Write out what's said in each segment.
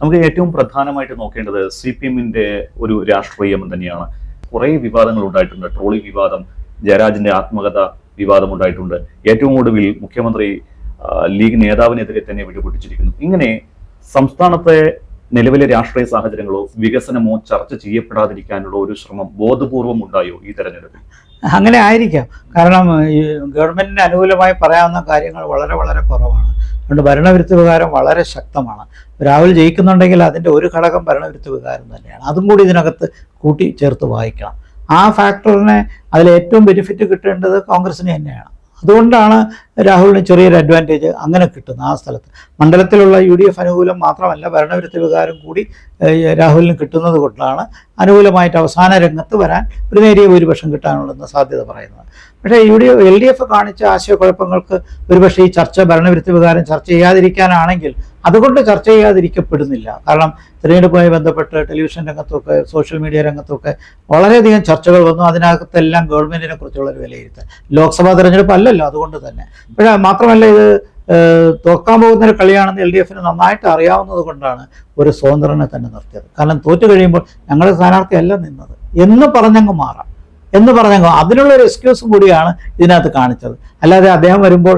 നമുക്ക് ഏറ്റവും പ്രധാനമായിട്ട് നോക്കേണ്ടത് CPM-ന്റെ ഒരു രാഷ്ട്രീയം തന്നെയാണ്. കുറെ വിവാദങ്ങൾ ഉണ്ടായിട്ടുണ്ട്. ട്രോളി വിവാദം, ജയരാജന്റെ ആത്മകഥ വിവാദം ഉണ്ടായിട്ടുണ്ട്. ഏറ്റവും ഒടുവിൽ മുഖ്യമന്ത്രി ലീഗ് നേതാവിനെതിരെ തന്നെ വിട്ടുപൊട്ടിച്ചിരിക്കുന്നു. ഇങ്ങനെ സംസ്ഥാനത്തെ നിലവിലെ രാഷ്ട്രീയ സാഹചര്യങ്ങളോ വികസനമോ ചർച്ച ചെയ്യപ്പെടാതിരിക്കാനുള്ള ഒരു ശ്രമം ബോധപൂർവം ഉണ്ടായോ ഈ തെരഞ്ഞെടുപ്പിൽ? അങ്ങനെ ആയിരിക്കാം. കാരണം ഈ ഗവൺമെന്റിന് അനുകൂലമായി പറയാവുന്ന കാര്യങ്ങൾ വളരെ വളരെ കുറവാണ്. അതുകൊണ്ട് ഭരണവിരുദ്ധ വികാരം വളരെ ശക്തമാണ്. രാഹുൽ ജയിക്കുന്നുണ്ടെങ്കിൽ അതിൻ്റെ ഒരു ഘടകം ഭരണവിരുദ്ധ വികാരം തന്നെയാണ്. അതും കൂടി ഇതിനകത്ത് കൂട്ടി ചേർത്ത് വായിക്കണം. ആ ഫാക്ടറിനെ അതിലേറ്റവും ബെനിഫിറ്റ് കിട്ടേണ്ടത് കോൺഗ്രസിന് തന്നെയാണ്. അതുകൊണ്ടാണ് രാഹുലിന് ചെറിയൊരു അഡ്വാൻറ്റേജ് അങ്ങനെ കിട്ടുന്നത്. ആ സ്ഥലത്ത് മണ്ഡലത്തിലുള്ള UDF അനുകൂലം മാത്രമല്ല, ഭരണവിരുദ്ധ വികാരം കൂടി രാഹുലിന് കിട്ടുന്നത് കൊണ്ടാണ് അനുകൂലമായിട്ട് അവസാന രംഗത്ത് വരാൻ ഒരു നേരിയ ഭൂരിപക്ഷം കിട്ടാനുള്ള സാധ്യത പറയുന്നത്. പക്ഷേ LDF കാണിച്ച ആശയക്കുഴപ്പങ്ങൾക്ക് ഒരുപക്ഷെ ഈ ചർച്ച ഭരണവിരുദ്ധ വികാരം ചർച്ച ചെയ്യാതിരിക്കാനാണെങ്കിൽ അതുകൊണ്ട് ചർച്ച ചെയ്യാതിരിക്കപ്പെടുന്നില്ല. കാരണം തിരഞ്ഞെടുപ്പുമായി ബന്ധപ്പെട്ട് ടെലിവിഷൻ രംഗത്തൊക്കെ സോഷ്യൽ മീഡിയ രംഗത്തൊക്കെ വളരെയധികം ചർച്ചകൾ വന്നു. അതിനകത്തെല്ലാം ഗവൺമെൻറ്റിനെ കുറിച്ചുള്ളൊരു വിലയിരുത്തൽ. ലോക്സഭാ തെരഞ്ഞെടുപ്പ് അല്ലല്ലോ, അതുകൊണ്ട് തന്നെ. പക്ഷേ മാത്രമല്ല, ഇത് തോക്കാൻ പോകുന്നൊരു കളിയാണെന്ന് LDF-ന് നന്നായിട്ട് അറിയാവുന്നത് കൊണ്ടാണ് ഒരു സ്വതന്ത്രനെ തന്നെ നിർത്തിയത്. കാരണം തോറ്റു കഴിയുമ്പോൾ ഞങ്ങളുടെ സ്ഥാനാർത്ഥിയല്ല നിന്നത് എന്ന് പറഞ്ഞങ്ങ് മാറാം, അതിനുള്ളൊരു എക്സ്ക്യൂസും കൂടിയാണ് ഇതിനകത്ത് കാണിച്ചത്. അല്ലാതെ അദ്ദേഹം വരുമ്പോൾ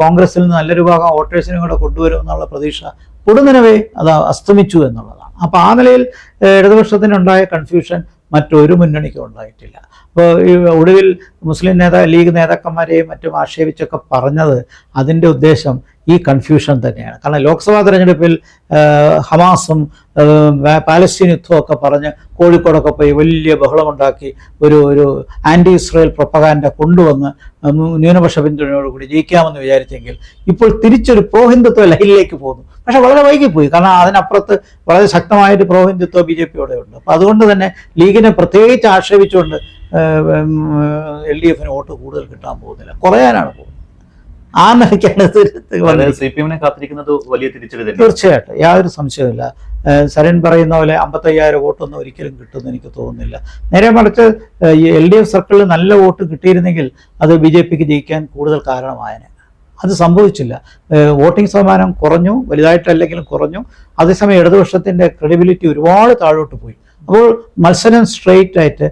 കോൺഗ്രസിൽ നിന്ന് നല്ലൊരു ഭാഗം വോട്ടേഴ്സിനും കൂടെ കൊണ്ടുവരും എന്നുള്ള പ്രതീക്ഷ പൊടുന്നനവേ അത് അസ്തമിച്ചു എന്നുള്ളതാണ്. അപ്പോൾ ആ നിലയിൽ ഇടതുപക്ഷത്തിനുണ്ടായ കൺഫ്യൂഷൻ മറ്റൊരു മുന്നണിക്കും ഉണ്ടായിട്ടില്ല. അപ്പോൾ ഈ ഒടുവിൽ മുസ്ലിം ലീഗ് നേതാക്കന്മാരെയും മറ്റും ആക്ഷേപിച്ചൊക്കെ പറഞ്ഞത് അതിൻ്റെ ഉദ്ദേശം ഈ കൺഫ്യൂഷൻ തന്നെയാണ്. കാരണം ലോക്സഭാ തെരഞ്ഞെടുപ്പിൽ ഹമാസും പാലസ്തീൻ യുദ്ധമൊക്കെ പറഞ്ഞ് കോഴിക്കോടൊക്കെ പോയി വലിയ ബഹളമുണ്ടാക്കി ഒരു ആൻറ്റി ഇസ്രയേൽ പ്രൊപ്പഗാൻഡ കൊണ്ടുവന്ന് ന്യൂനപക്ഷ പിന്തുണയോടുകൂടി ജയിക്കാമെന്ന് വിചാരിച്ചെങ്കിൽ ഇപ്പോൾ തിരിച്ചൊരു പ്രോഹിന്ദുത്വ ലൈനിലേക്ക് പോകുന്നു. പക്ഷെ വളരെ വൈകിപ്പോയി. കാരണം അതിനപ്പുറത്ത് വളരെ ശക്തമായിട്ട് പ്രോഹിന്ദുത്വ BJP-യോടെ ഉണ്ട്. അപ്പോൾ അതുകൊണ്ട് തന്നെ ലീഗിനെ പ്രത്യേകിച്ച് ആക്ഷേപിച്ചുകൊണ്ട് LDF-ന് വോട്ട് കൂടുതൽ കിട്ടാൻ പോകുന്നില്ല, കുറയാനാണ് പോകുന്നത്. ആ നിലയ്ക്കാണ് CPM-നെ കാത്തിരിക്കുന്നത് വലിയ തിരിച്ചടി. തീർച്ചയായിട്ടും യാതൊരു സംശയമില്ല. സരൺ പറയുന്ന പോലെ 55,000 വോട്ടൊന്നും ഒരിക്കലും കിട്ടുമെന്ന് എനിക്ക് തോന്നുന്നില്ല. നേരെ മറിച്ച് LDF സർക്കിളിൽ നല്ല വോട്ട് കിട്ടിയിരുന്നെങ്കിൽ അത് BJP-ക്ക് ജയിക്കാൻ കൂടുതൽ കാരണമായേനെ. അത് സംഭവിച്ചില്ല. വോട്ടിംഗ് ശതമാനം കുറഞ്ഞു, വലുതായിട്ടല്ലെങ്കിലും കുറഞ്ഞു. അതേസമയം ഇടതുപക്ഷത്തിൻ്റെ ക്രെഡിബിലിറ്റി ഒരുപാട് താഴോട്ട് പോയി. അപ്പോൾ മത്സരം സ്ട്രെയിറ്റ് ആയിട്ട്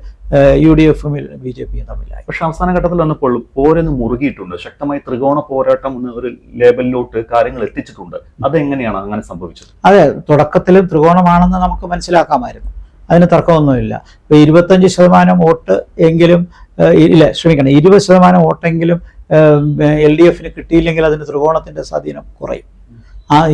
UDF-ഉം BJP-യും തമ്മിലായി. പക്ഷെ അവസാന ഘട്ടത്തിൽ വന്നപ്പോൾ പോരൊന്ന് മുറുകിയിട്ടുണ്ട്. ശക്തമായി ത്രികോണ പോരാട്ടം എന്ന ഒരു ലേബലിലോട്ട് കാര്യങ്ങൾ എത്തിച്ചിട്ടുണ്ട്. അതെങ്ങനെയാണ് അങ്ങനെ സംഭവിച്ചത്? അതെ, തുടക്കത്തിലും ത്രികോണമാണെന്ന് നമുക്ക് മനസ്സിലാക്കാമായിരുന്നു, അതിന് തർക്കമൊന്നുമില്ല. ഇപ്പോൾ 25% വോട്ട് എങ്കിലും 20% വോട്ടെങ്കിലും LDF-ന് കിട്ടിയില്ലെങ്കിൽ അതിന് ത്രികോണത്തിൻ്റെ സ്വാധീനം കുറയും.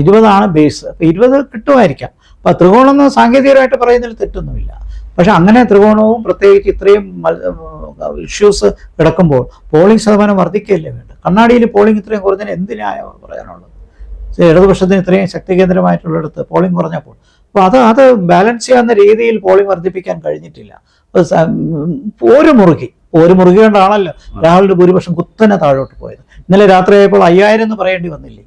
20 ബേസ്. അപ്പോൾ 20 കിട്ടുമായിരിക്കാം. അപ്പോൾ ത്രികോണം എന്ന് സാങ്കേതികമായിട്ട് പറയുന്നതിൽ തെറ്റൊന്നുമില്ല. പക്ഷെ അങ്ങനെ ത്രികോണവും പ്രത്യേകിച്ച് ഇത്രയും ഇഷ്യൂസ് കിടക്കുമ്പോൾ പോളിംഗ് ശതമാനം വർദ്ധിക്കുകയല്ലേ വേണ്ടത്. കണ്ണാടിയിൽ പോളിംഗ് ഇത്രയും കുറഞ്ഞതിന് എന്തിനായ പറയാനുള്ളത്? ഇടതുപക്ഷത്തിന് ഇത്രയും ശക്തി കേന്ദ്രമായിട്ടുള്ളിടത്ത് പോളിംഗ് കുറഞ്ഞപ്പോൾ അപ്പോൾ അത് ബാലൻസ് ചെയ്യാവുന്ന രീതിയിൽ പോളിംഗ് വർദ്ധിപ്പിക്കാൻ കഴിഞ്ഞിട്ടില്ല. ഒരു മുറുകി കൊണ്ടാണല്ലോ രാഹുലിന്റെ ഭൂരിപക്ഷം കുത്തനെ താഴോട്ട് പോയത്. ഇന്നലെ രാത്രിയായപ്പോൾ 5000 എന്ന് പറയേണ്ടി വന്നില്ലേ?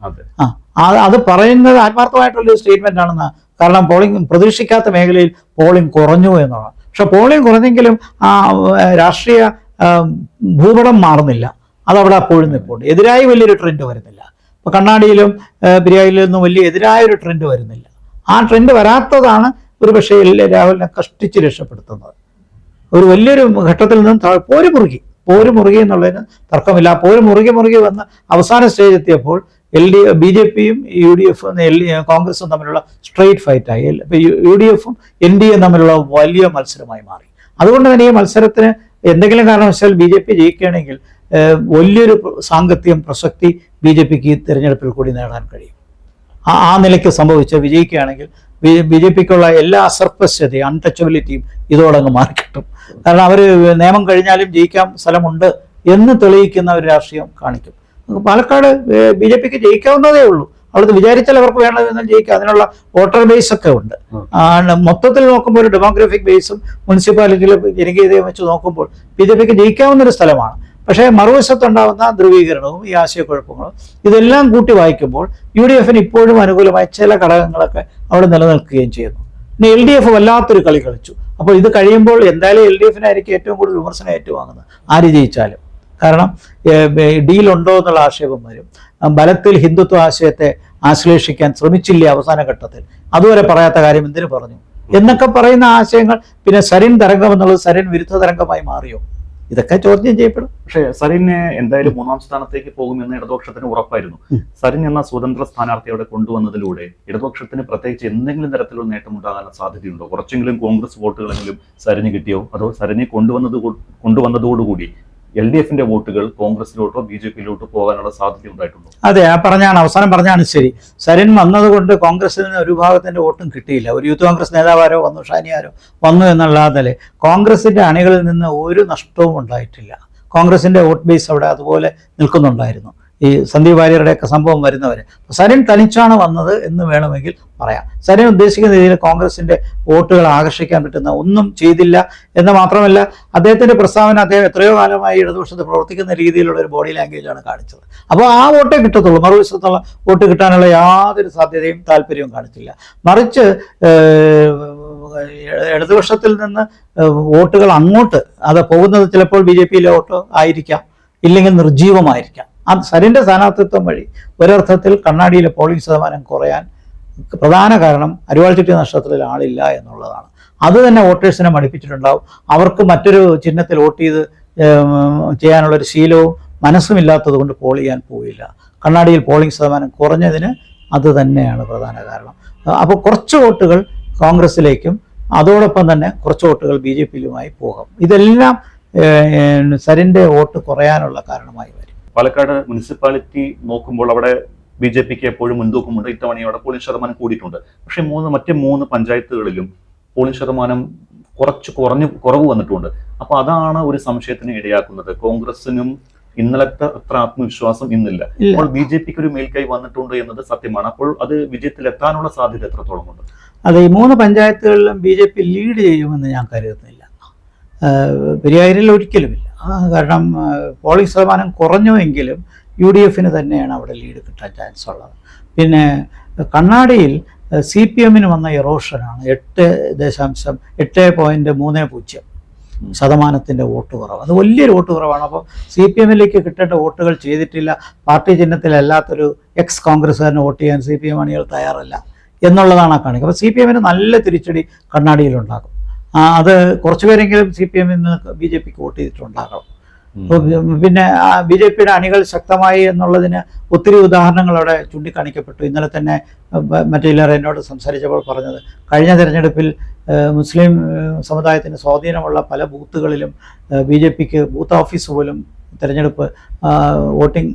അത് പറയുന്നത് ആത്മാർത്ഥമായിട്ടുള്ളൊരു സ്റ്റേറ്റ്മെന്റ് ആണെന്ന്. കാരണം പോളിംഗ് പ്രതീക്ഷിക്കാത്ത മേഖലയിൽ പോളിംഗ് കുറഞ്ഞു എന്നുള്ളതാണ്. പക്ഷെ പോളിംഗ് കുറഞ്ഞെങ്കിലും ആ രാഷ്ട്രീയ ഭൂപടം മാറുന്നില്ല, അതവിടെ അപ്പോഴും നിൽപ്പുണ്ട്. എതിരായി വലിയൊരു ട്രെൻഡ് വരുന്നില്ല. ഇപ്പോൾ കണ്ണാടിയിലും ബിരിയാണിയിലും ഒന്നും വലിയ എതിരായൊരു ട്രെൻഡ് വരുന്നില്ല. ആ ട്രെൻഡ് വരാത്തതാണ് ഒരു പക്ഷേ രാഹുലിനെ കഷ്ടിച്ച് രക്ഷപ്പെടുത്തുന്നത്. ഒരു വലിയൊരു ഘട്ടത്തിൽ നിന്നും പോര് മുറുകി എന്നുള്ളതിന് തർക്കമില്ല. പോര് മുറുകി വന്ന് അവസാന സ്റ്റേജ് എത്തിയപ്പോൾ BJP-യും UDF-ഉം കോൺഗ്രസും തമ്മിലുള്ള സ്ട്രെയിറ്റ് ഫൈറ്റായി. ഇപ്പോൾ UDF-ഉം NDA-യും തമ്മിലുള്ള വലിയ മത്സരമായി മാറി. അതുകൊണ്ട് തന്നെ ഈ മത്സരത്തിന് എന്തെങ്കിലും കാരണവശാൽ BJP ജയിക്കുകയാണെങ്കിൽ വലിയൊരു സാങ്കത്യം പ്രസക്തി BJP-ക്ക് ഈ തിരഞ്ഞെടുപ്പിൽ കൂടി നേടാൻ കഴിയും. ആ നിലയ്ക്ക് സംഭവിച്ച് വിജയിക്കുകയാണെങ്കിൽ BJP-ക്കുള്ള എല്ലാ അസർപ്പസ്യതയും അൺടച്ചബിലിറ്റിയും ഇതോടങ്ങ് മാറിക്കിട്ടും. കാരണം അവർ നിയമം കഴിഞ്ഞാലും ജയിക്കാൻ സ്ഥലമുണ്ട് എന്ന് തെളിയിക്കുന്ന ഒരു രാഷ്ട്രീയം കാണിക്കും. പാലക്കാട് BJP-ക്ക് ജയിക്കാവുന്നതേ ഉള്ളൂ. അവിടുത്തെ വിചാരിച്ചാൽ അവർക്ക് വേണ്ടതെന്ന് ജയിക്കുക. അതിനുള്ള വോട്ടർ ബേസ് ഒക്കെ ഉണ്ട്. മൊത്തത്തിൽ നോക്കുമ്പോൾ ഒരു ഡെമോഗ്രാഫിക് ബേസും മുനിസിപ്പാലിറ്റിയിലെ ജനകീയതയും വെച്ച് നോക്കുമ്പോൾ BJP-ക്ക് ജയിക്കാവുന്നൊരു സ്ഥലമാണ്. പക്ഷേ മറുവശത്തുണ്ടാകുന്ന ധ്രുവീകരണവും ഈ ആശയക്കുഴപ്പങ്ങളും ഇതെല്ലാം കൂട്ടി വായിക്കുമ്പോൾ UDF-ന് ഇപ്പോഴും അനുകൂലമായ ചില ഘടകങ്ങളൊക്കെ അവിടെ നിലനിൽക്കുകയും ചെയ്യുന്നു. പിന്നെ LDF വല്ലാത്തൊരു കളി കളിച്ചു. അപ്പോൾ ഇത് കഴിയുമ്പോൾ എന്തായാലും LDF-നായിരിക്കും ഏറ്റവും കൂടുതൽ വിമർശനം ഏറ്റുവാങ്ങുന്നത് ആര് ജയിച്ചാലും. കാരണം ഡീലുണ്ടോ എന്നുള്ള ആക്ഷേപം വരും. ബലത്തിൽ ഹിന്ദുത്വ ആശയത്തെ ആശ്ലേഷിക്കാൻ ശ്രമിച്ചില്ലേ അവസാന ഘട്ടത്തിൽ? അതുവരെ പറയാത്ത കാര്യം എന്തിനു പറഞ്ഞു എന്നൊക്കെ പറയുന്ന ആശയങ്ങൾ പിന്നെ സരിൻ തരംഗം എന്നുള്ളത് സരിൻ വിരുദ്ധ തരംഗമായി മാറിയോ? ഇതൊക്കെ ചോദ്യം ചെയ്യപ്പെടും. പക്ഷേ സരിനെ എന്തായാലും 3ാം സ്ഥാനത്തേക്ക് പോകുമെന്ന് ഇടതുപക്ഷത്തിന് ഉറപ്പായിരുന്നു. സരിൻ എന്ന സ്വതന്ത്ര സ്ഥാനാർത്ഥിയെ അവിടെ കൊണ്ടുവന്നതിലൂടെ ഇടതുപക്ഷത്തിന് പ്രത്യേകിച്ച് എന്തെങ്കിലും തരത്തിലുള്ള നേട്ടം ഉണ്ടാകാൻ സാധ്യതയുണ്ടോ? കുറച്ചെങ്കിലും കോൺഗ്രസ് വോട്ടുകളെങ്കിലും സരിന് കിട്ടിയോ? അതോ സരിനെ കൊണ്ടുവന്നതോടുകൂടി LDFന്റെ വോട്ടുകൾ കോൺഗ്രസിലോട്ടോ BJPയിലോട്ടോ പോകാനുള്ള സാധ്യത ഉണ്ടായിട്ടുണ്ടോ? അതെ, അവസാനം പറഞ്ഞാണ് ശരി. സരിൻ വന്നതുകൊണ്ട് കോൺഗ്രസിൽ നിന്ന് ഒരു ഭാഗത്തിന്റെ വോട്ടും കിട്ടിയില്ല. ഒരു യൂത്ത് കോൺഗ്രസ് നേതാവാരോ വന്നു, ഷാനിയാരോ വന്നു എന്നുള്ളതല്ലേ. കോൺഗ്രസിന്റെ അണികളിൽ നിന്ന് ഒരു നഷ്ടവും ഉണ്ടായിട്ടില്ല. കോൺഗ്രസിന്റെ വോട്ട് ബേസ് അവിടെ അതുപോലെ നിൽക്കുന്നുണ്ടായിരുന്നു. ഈ സന്ദീപ് വാര്യരുടെയൊക്കെ സംഭവം വരുന്നവരെ സരിൻ തനിച്ചാണ് വന്നത് എന്ന് വേണമെങ്കിൽ പറയാം. സരിൻ ഉദ്ദേശിക്കുന്ന രീതിയിൽ കോൺഗ്രസിന്റെ വോട്ടുകൾ ആകർഷിക്കാൻ പറ്റുന്ന ഒന്നും ചെയ്തില്ല എന്ന് മാത്രമല്ല, അദ്ദേഹത്തിന്റെ പ്രസ്താവന അദ്ദേഹം എത്രയോ കാലമായി ഇടതുപക്ഷത്ത് പ്രവർത്തിക്കുന്ന രീതിയിലുള്ള ഒരു ബോഡി ലാംഗ്വേജാണ് കാണിച്ചത്. അപ്പോൾ ആ വോട്ടേ കിട്ടത്തുള്ളൂ. മറുവശത്തുള്ള വോട്ട് കിട്ടാനുള്ള യാതൊരു സാധ്യതയും താല്പര്യവും കാണിച്ചില്ല. മറിച്ച് ഇടതുപക്ഷത്തിൽ നിന്ന് വോട്ടുകൾ അങ്ങോട്ട് അത് പോകുന്നത് ചിലപ്പോൾ BJPയിലെ വോട്ട് ആയിരിക്കാം, ഇല്ലെങ്കിൽ നിർജീവമായിരിക്കാം. സരിന്റെ സ്ഥാനാർത്ഥിത്വം വഴി ഒരർത്ഥത്തിൽ കണ്ണാടിയിലെ പോളിംഗ് ശതമാനം കുറയാൻ പ്രധാന കാരണം അരിവാൾ ചുറ്റി നക്ഷത്രത്തിൽ ആളില്ല എന്നുള്ളതാണ്. അത് തന്നെ വോട്ടേഴ്സിനെ മടുപ്പിച്ചിട്ടുണ്ടാവും. അവർക്ക് മറ്റൊരു ചിഹ്നത്തിൽ വോട്ട് ചെയ്ത് ചെയ്യാനുള്ളൊരു ശീലവും മനസ്സുമില്ലാത്തത് കൊണ്ട് പോൾ ചെയ്യാൻ പോയില്ല. കണ്ണാടിയിൽ പോളിംഗ് ശതമാനം കുറഞ്ഞതിന് അത് തന്നെയാണ് പ്രധാന കാരണം. അപ്പോൾ കുറച്ച് വോട്ടുകൾ കോൺഗ്രസിലേക്കും അതോടൊപ്പം തന്നെ കുറച്ച് വോട്ടുകൾ BJPയിലുമായി പോകാം. ഇതെല്ലാം സരിന്റെ വോട്ട് കുറയാനുള്ള കാരണമായി വരും. പാലക്കാട് മുനിസിപ്പാലിറ്റി നോക്കുമ്പോൾ അവിടെ BJPക്ക് എപ്പോഴും മുൻതൂക്കമുണ്ട്. ഇത്തവണ അവിടെ പോളിംഗ് ശതമാനം കൂടിയിട്ടുണ്ട്. പക്ഷേ മറ്റ് മൂന്ന് പഞ്ചായത്തുകളിലും പോളിംഗ് ശതമാനം കുറവ് വന്നിട്ടുണ്ട്. അപ്പൊ അതാണ് ഒരു സംശയത്തിന് ഇടയാക്കുന്നത്. കോൺഗ്രസിനും ഇന്നലത്തെ അത്ര ആത്മവിശ്വാസം ഇന്നില്ല. അപ്പോൾ BJPക്ക് ഒരു മേൽക്കൈ വന്നിട്ടുണ്ട് എന്നത് സത്യമാണ്. അപ്പോൾ അത് വിജയത്തിൽ എത്താനുള്ള സാധ്യത എത്രത്തോളം ഉണ്ട്? അതെ, ഈ 3 പഞ്ചായത്തുകളിലും BJP ലീഡ് ചെയ്യുമെന്ന് ഞാൻ കരുതുന്നില്ല. പെരിയാരിൽ ഒരിക്കലുമില്ല. കാരണം പോളിംഗ് ശതമാനം കുറഞ്ഞുവെങ്കിലും UDFന് തന്നെയാണ് അവിടെ ലീഡ് കിട്ടാൻ ചാൻസ് ഉള്ളത്. പിന്നെ കണ്ണാടിയിൽ CPMന് വന്ന എറോഷനാണ് 8.30% വോട്ട് കുറവ്. അത് വലിയൊരു വോട്ട് കുറവാണ്. അപ്പോൾ CPMലേക്ക് കിട്ടേണ്ട വോട്ടുകൾ ചെയ്തിട്ടില്ല. പാർട്ടി ചിഹ്നത്തിലല്ലാത്തൊരു എക്സ് കോൺഗ്രസ്സുകാരന് വോട്ട് ചെയ്യാൻ CPM അണികൾ തയ്യാറല്ല എന്നുള്ളതാണ് ആ കാണിക്കുക. അപ്പോൾ CPMന് നല്ല തിരിച്ചടി കണ്ണാടിയിലുണ്ടാകും. അത് കുറച്ചുപേരെങ്കിലും CPMൽ നിന്ന് BJPക്ക് വോട്ട് ചെയ്തിട്ടുണ്ടാകണം. പിന്നെ BJPയുടെ അണികൾ ശക്തമായി എന്നുള്ളതിന് ഒത്തിരി ഉദാഹരണങ്ങൾ അവിടെ ചൂണ്ടിക്കാണിക്കപ്പെട്ടു. ഇന്നലെ തന്നെ മറ്റേലർ എന്നോട് സംസാരിച്ചപ്പോൾ പറഞ്ഞത്, കഴിഞ്ഞ തെരഞ്ഞെടുപ്പിൽ മുസ്ലിം സമുദായത്തിന് സ്വാധീനമുള്ള പല ബൂത്തുകളിലും BJPക്ക് ബൂത്ത് ഓഫീസ് പോലും തെരഞ്ഞെടുപ്പ് വോട്ടിംഗ്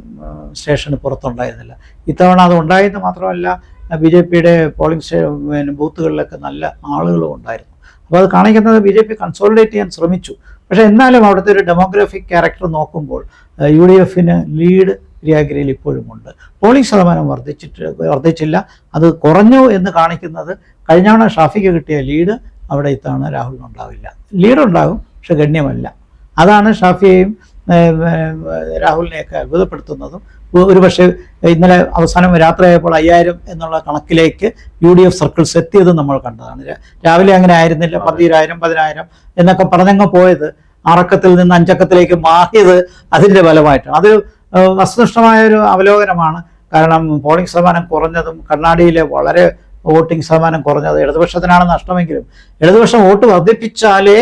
സ്റ്റേഷന് പുറത്തുണ്ടായിരുന്നില്ല. ഇത്തവണ അത് ഉണ്ടായെന്ന് മാത്രമല്ല, BJPയുടെ പോളിംഗ് ബൂത്തുകളിലൊക്കെ നല്ല ആളുകളും ഉണ്ടായിരുന്നു. അപ്പോൾ അത് കാണിക്കുന്നത് BJP കൺസോളിഡേറ്റ് ചെയ്യാൻ ശ്രമിച്ചു. പക്ഷേ എന്നാലും അവിടുത്തെ ഒരു ഡെമോഗ്രാഫിക് ക്യാരക്ടർ നോക്കുമ്പോൾ UDFന് ലീഡ് പെരിയാരിയിൽ ഇപ്പോഴും ഉണ്ട്. പോളിംഗ് ശതമാനം വർദ്ധിച്ചില്ല, അത് കുറഞ്ഞു എന്ന് കാണിക്കുന്നത് കഴിഞ്ഞ തവണ ഷാഫിക്ക് കിട്ടിയ ലീഡ് അവിടെ ഇത്തവണ രാഹുലിനുണ്ടാവില്ല. ലീഡുണ്ടാകും, പക്ഷെ ഗണ്യമല്ല. അതാണ് ഷാഫിയെയും രാഹുലിനെയൊക്കെ അത്ഭുതപ്പെടുത്തുന്നതും. ഒരുപക്ഷെ ഇന്നലെ അവസാനം രാത്രിയായപ്പോൾ 5000 എന്നുള്ള കണക്കിലേക്ക് UDF സർക്കിൾസ് എത്തിയതും നമ്മൾ കണ്ടതാണ്. രാവിലെ അങ്ങനെ ആയിരുന്നില്ല. 10000 10000 എന്നൊക്കെ പറഞ്ഞങ്ങ് പോയത് അറക്കത്തിൽ നിന്ന് അഞ്ചക്കത്തിലേക്ക് മാറിയത് അതിൻ്റെ ഫലമായിട്ടാണ്. അത് വസ്തുനിഷ്ഠമായൊരു അവലോകനമാണ്. കാരണം പോളിംഗ് ശതമാനം കുറഞ്ഞതും കണ്ണാടിയിലെ വളരെ വോട്ടിംഗ് ശതമാനം കുറഞ്ഞത് ഇടതുപക്ഷത്തിനാണ് നഷ്ടമെങ്കിലും ഇടതുപക്ഷം വോട്ട് വർദ്ധിപ്പിച്ചാലേ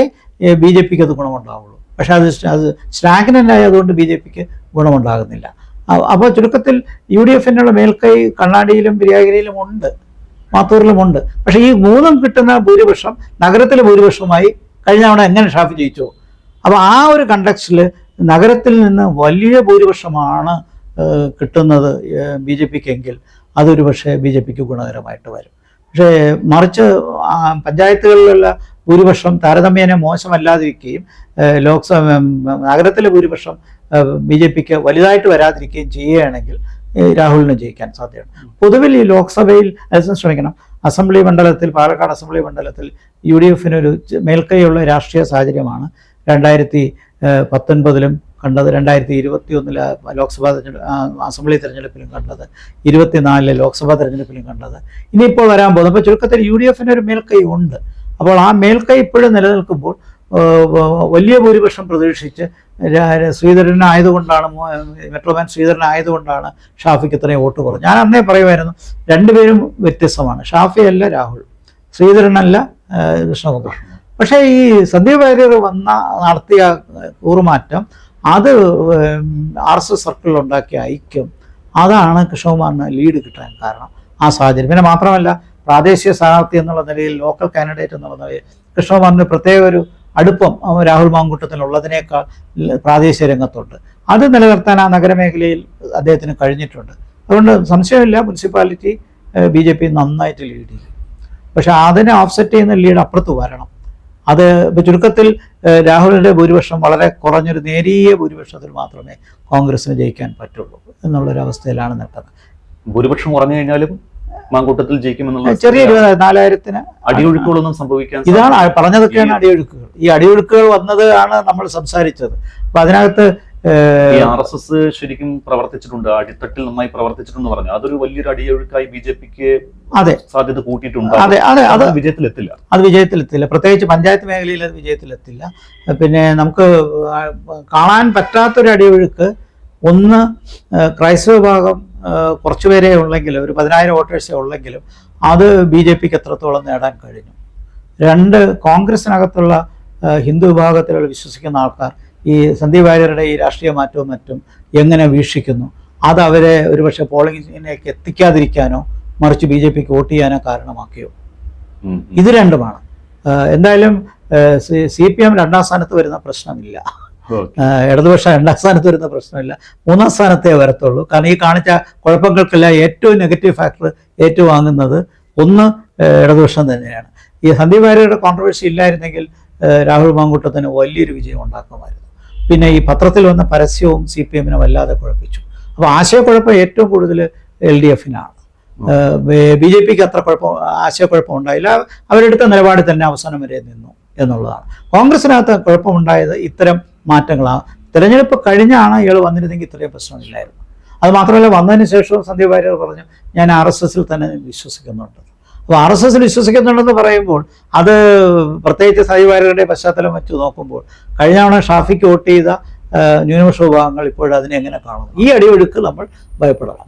BJPക്ക് അത് ഗുണമുണ്ടാവുള്ളൂ. പക്ഷെ അത് സ്റ്റാഗ്നൻ്റ് ആയതുകൊണ്ട് BJPക്ക് ഗുണമുണ്ടാകുന്നില്ല. അപ്പോൾ ചുരുക്കത്തിൽ UDFനുള്ള മേൽക്കൈ കണ്ണാടിയിലും പെരിയാരിയിലും ഉണ്ട്, മാത്തൂരിലുമുണ്ട്. പക്ഷേ ഈ മൂന്നും കിട്ടുന്ന ഭൂരിപക്ഷം നഗരത്തിലെ ഭൂരിപക്ഷവുമായി കഴിഞ്ഞ തവണ എങ്ങനെ ഷാഫി ജയിച്ചു? അപ്പോൾ ആ ഒരു കണ്ടക്സ്റ്റിൽ നഗരത്തിൽ നിന്ന് വലിയ ഭൂരിപക്ഷമാണ് കിട്ടുന്നത് BJPക്ക് എങ്കിൽ അതൊരു പക്ഷേ BJPക്ക് ഗുണകരമായിട്ട് വരും. പക്ഷേ മറിച്ച് പഞ്ചായത്തുകളിലുള്ള ഭൂരിപക്ഷം താരതമ്യേന മോശമല്ലാതിരിക്കുകയും നഗരത്തിലെ ഭൂരിപക്ഷം BJPക്ക് വലുതായിട്ട് വരാതിരിക്കുകയും ചെയ്യുകയാണെങ്കിൽ രാഹുലിന് ജയിക്കാൻ സാധ്യതയുണ്ട്. പൊതുവിൽ ഈ ലോക്സഭയിൽ അസംബ്ലി മണ്ഡലത്തിൽ, പാലക്കാട് അസംബ്ലി മണ്ഡലത്തിൽ UDFനൊരു മേൽക്കൈയുള്ള രാഷ്ട്രീയ സാഹചര്യമാണ് 2019 കണ്ടത്, 2021 ലോക്സഭാ അസംബ്ലി തെരഞ്ഞെടുപ്പിലും കണ്ടത്, 2024 ലോക്സഭാ തെരഞ്ഞെടുപ്പിലും കണ്ടത്, ഇനിയിപ്പോൾ വരാൻ പോകുന്നത്. അപ്പോൾ ചുരുക്കത്തിൽ UDFനൊരു മേൽക്കൈ ഉണ്ട്. അപ്പോൾ ആ മേൽക്കൈ ഇപ്പോഴും നിലനിൽക്കുമ്പോൾ വലിയ ഭൂരിപക്ഷം പ്രതീക്ഷിച്ച് ശ്രീധരനായതുകൊണ്ടാണ് മെട്രോമാൻ ശ്രീധരനായതുകൊണ്ടാണ് ഷാഫിക്ക് ഇത്രയും വോട്ട് കുറഞ്ഞു. ഞാൻ അന്നേ പറയുമായിരുന്നു, രണ്ടുപേരും വ്യത്യസ്തമാണ്. ഷാഫി അല്ല രാഹുൽ, ശ്രീധരനല്ല കൃഷ്ണകുമാർ. പക്ഷേ ഈ സന്ദീപ് വാര്യർ നടത്തിയ കൂറുമാറ്റം, അത് RSS സർക്കിളിൽ ഉണ്ടാക്കിയ ഐക്യം, അതാണ് കൃഷ്ണകുമാറിന് ലീഡ് കിട്ടാൻ കാരണം. ആ സാഹചര്യം. പിന്നെ മാത്രമല്ല, പ്രാദേശിക സ്ഥാനാർത്ഥി എന്നുള്ള നിലയിൽ, ലോക്കൽ കാൻഡിഡേറ്റ് എന്നുള്ള നിലയിൽ കൃഷ്ണകുമാറിന് പ്രത്യേക ഒരു അടുപ്പം രാഹുൽ മാങ്കൂട്ടത്തിനുള്ളതിനേക്കാൾ പ്രാദേശിക രംഗത്തുണ്ട്. അത് നിലനിർത്താൻ ആ നഗരമേഖലയിൽ അദ്ദേഹത്തിന് കഴിഞ്ഞിട്ടുണ്ട്. അതുകൊണ്ട് സംശയമില്ല, മുനിസിപ്പാലിറ്റി BJP നന്നായിട്ട് ലീഡ് ചെയ്യും. പക്ഷെ അതിനെ ഓഫ്സെറ്റ് ചെയ്യുന്ന ലീഡ് അപ്പുറത്ത് വരണം. അത് ഇപ്പോൾ ചുരുക്കത്തിൽ രാഹുലിൻ്റെ ഭൂരിപക്ഷം വളരെ കുറഞ്ഞൊരു നേരിയ ഭൂരിപക്ഷത്തിൽ മാത്രമേ കോൺഗ്രസിന് ജയിക്കാൻ പറ്റുള്ളൂ എന്നുള്ളൊരവസ്ഥയിലാണ് നിൽക്കുന്നത്. ഭൂരിപക്ഷം കുറഞ്ഞു കഴിഞ്ഞാലും മാങ്കൂട്ടത്തിൽ ജയിക്കുമെന്നുള്ള ചെറിയ 24,000 അടിയൊഴുക്കുകളൊന്നും സംഭവിക്കാൻ, ഇതാണ് പറഞ്ഞതൊക്കെയാണ് അടിയൊഴുക്കുകൾ. ഈ അടിയൊഴുക്കുകൾ വന്നത് ആണ് നമ്മൾ സംസാരിച്ചത്. അപ്പൊ അതിനകത്ത് RSS ശരിക്കും പ്രവർത്തിച്ചിട്ടുണ്ട്, അടിത്തട്ടിൽ നന്നായി പ്രവർത്തിച്ചിട്ടുണ്ട് പറഞ്ഞു. അതൊരു വലിയൊരു അടിയൊഴുക്കായി BJPക്ക് അതെ സാധ്യത കൂട്ടിയിട്ടുണ്ട്. അതെ അതെ അത് വിജയത്തിലെത്തില്ല. അത് വിജയത്തിലെത്തില്ല, പ്രത്യേകിച്ച് പഞ്ചായത്ത് മേഖലയിൽ അത് വിജയത്തിലെത്തില്ല. പിന്നെ നമുക്ക് കാണാൻ പറ്റാത്തൊരു അടിയൊഴുക്ക്, ഒന്ന് ക്രൈസ്തവ വിഭാഗം കുറച്ചുപേരേ ഉള്ളെങ്കിലും, ഒരു 10,000 വോട്ടേഴ്സേ ഉള്ളെങ്കിലും അത് BJPക്ക് എത്രത്തോളം നേടാൻ കഴിഞ്ഞു. രണ്ട്, കോൺഗ്രസിനകത്തുള്ള ഹിന്ദു വിഭാഗത്തിലുള്ള വിശ്വസിക്കുന്ന ആൾക്കാർ ഈ സന്ദീപ് വാര്യരുടെ ഈ രാഷ്ട്രീയ മാറ്റവും മറ്റും എങ്ങനെ വീക്ഷിക്കുന്നു, അത് അവരെ ഒരുപക്ഷെ പോളിംഗിലേക്ക് എത്തിക്കാതിരിക്കാനോ മറിച്ച് BJPക്ക് വോട്ട് ചെയ്യാനോ കാരണമാക്കിയോ? ഇത് രണ്ടുമാണ്. എന്തായാലും CPM 2ാം സ്ഥാനത്ത് വരുന്ന പ്രശ്നമില്ല, ഇടതുപക്ഷം 2ാം സ്ഥാനത്ത് വരുന്ന പ്രശ്നമില്ല, 3ാം സ്ഥാനത്തേ വരത്തുള്ളൂ. കാരണം ഈ കാണിച്ച കുഴപ്പങ്ങൾക്കെല്ലാം ഏറ്റവും നെഗറ്റീവ് ഫാക്ടർ ഏറ്റുവാങ്ങുന്നത് ഒന്ന് ഇടതുപക്ഷം തന്നെയാണ്. ഈ സന്ദീപ് വാര്യരുടെ കോൺട്രവേഴ്സി ഇല്ലായിരുന്നെങ്കിൽ രാഹുൽ മാങ്കൂട്ടത്തിന് വലിയൊരു വിജയം ഉണ്ടാക്കുമായിരുന്നു. പിന്നെ ഈ പത്രത്തിൽ വന്ന പരസ്യവും CPM-നെ വല്ലാതെ കുഴപ്പിച്ചു. അപ്പോൾ ആശയക്കുഴപ്പം ഏറ്റവും കൂടുതൽ LDF-നാണ്. BJPക്ക് അത്ര ആശയക്കുഴപ്പം ഉണ്ടായില്ല. അവരെടുത്ത നിലപാട് തന്നെ അവസാനം വരെ നിന്നു എന്നുള്ളതാണ്. കോൺഗ്രസിനകത്ത് കുഴപ്പമുണ്ടായത് ഇത്തരം മാറ്റങ്ങളാണ്. തിരഞ്ഞെടുപ്പ് കഴിഞ്ഞാണ് ഇയാൾ വന്നിരുന്നെങ്കിൽ ഇത്രയും പ്രശ്നമില്ലായിരുന്നു. അത് മാത്രമല്ല, വന്നതിന് ശേഷവും സന്ദീപ് വാര്യർ പറഞ്ഞു, ഞാൻ RSS-ൽ തന്നെ വിശ്വസിക്കുന്നുണ്ട്. അപ്പോൾ RSS-ൽ വിശ്വസിക്കുന്നുണ്ടെന്ന് പറയുമ്പോൾ അത് പ്രത്യേകിച്ച് സന്ദീപ് വാര്യരുടെ പശ്ചാത്തലം വെച്ച് നോക്കുമ്പോൾ കഴിഞ്ഞ തവണ ഷാഫിക്ക് വോട്ട് ചെയ്ത ന്യൂനപക്ഷ വിഭാഗങ്ങൾ ഇപ്പോഴതിനെ എങ്ങനെ കാണുന്നു? ഈ അടിയൊഴുക്ക് നമ്മൾ ഭയപ്പെടണം.